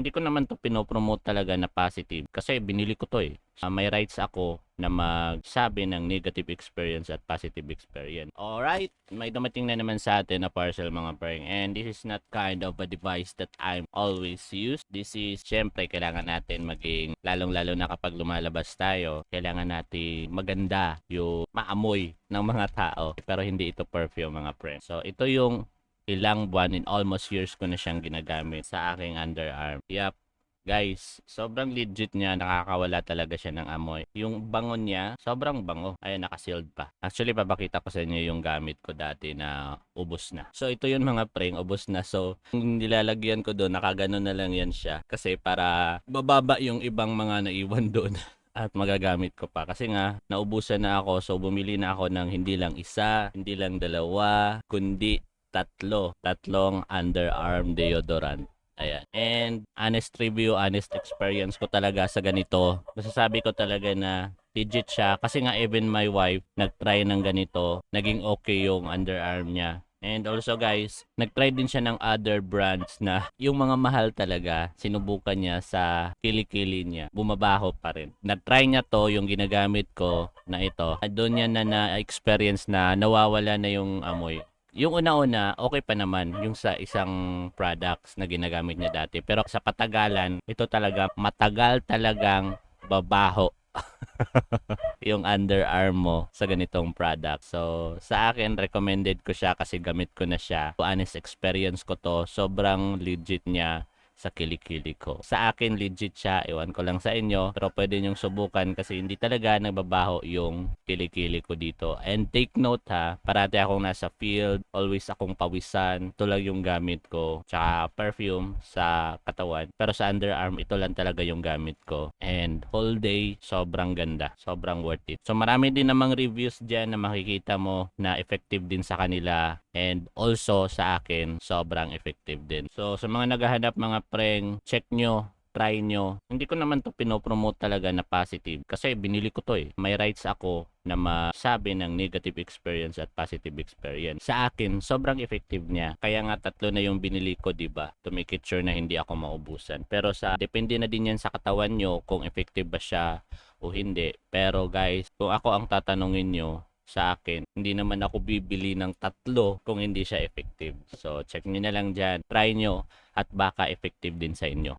Hindi ko naman 'to pinopromote talaga na positive kasi binili ko 'to, eh. May rights ako na magsabi ng negative experience at positive experience. Alright, may dumating na naman sa atin na parcel mga preng, and this is not kind of a device that I'm always use. This is, syempre, kailangan natin maging, lalong-lalo na kapag lumalabas tayo, kailangan natin maganda yung maamoy ng mga tao. Pero hindi ito perfume mga preng. So, ito yung ilang buwan, in almost years ko na siyang ginagamit sa aking underarm. Yup. Guys, sobrang legit niya, nakakawala talaga siya ng amoy. Yung bango niya, sobrang bango. Ayan, naka-sealed pa. Actually, papakita ko sa inyo yung gamit ko dati na ubos na. So, ito yun mga preng, ubos na. So, yung nilalagyan ko doon, nakaganon na lang yan siya. Kasi para bababa yung ibang mga naiwan doon. At magagamit ko pa. Kasi nga, naubusan na ako. So, bumili na ako ng hindi lang isa, hindi lang dalawa, kundi tatlong underarm deodorant. Ayan. And honest review, honest experience ko talaga sa ganito. Masasabi ko talaga na legit siya. Kasi nga even my wife nag-try ng ganito. Naging okay yung underarm niya. And also guys, nag-try din siya ng other brands na yung mga mahal talaga, sinubukan niya sa kilikili niya. Bumabaho pa rin. Na-try niya to, yung ginagamit ko na ito. Doon niya na na-experience na nawawala na yung amoy. Yung una-una, okay pa naman yung sa isang products na ginagamit niya dati. Pero sa patagalan, ito talaga matagal talagang babaho yung underarm mo sa ganitong product. So, sa akin, recommended ko siya kasi gamit ko na siya. Honest experience ko to. Sobrang legit niya sa kilikili ko. Sa akin, legit siya. Ewan ko lang sa inyo. Pero pwede nyong subukan kasi hindi talaga nagbabaho yung kilikili ko dito. And take note ha, parati akong nasa field. Always akong pawisan. Ito lang yung gamit ko. Tsaka perfume sa katawan. Pero sa underarm, ito lang talaga yung gamit ko. And whole day, sobrang ganda. Sobrang worth it. So marami din namang reviews dyan na makikita mo na effective din sa kanila. And also sa akin, sobrang effective din. So sa mga naghahanap mga preng, check nyo, try nyo. Hindi ko naman to pinopromote talaga na positive kasi binili ko to, eh. May rights ako na masabi ng negative experience at positive experience. Sa akin, sobrang effective niya. Kaya nga tatlo na yung binili ko, 'di ba? To make it sure na hindi ako maubusan. Pero sa depende na din yan sa katawan nyo kung effective ba siya o hindi. Pero guys, kung ako ang tatanungin nyo, sa akin, hindi naman ako bibili ng tatlo kung hindi siya effective. So, check nyo na lang dyan. Try nyo at baka effective din sa inyo.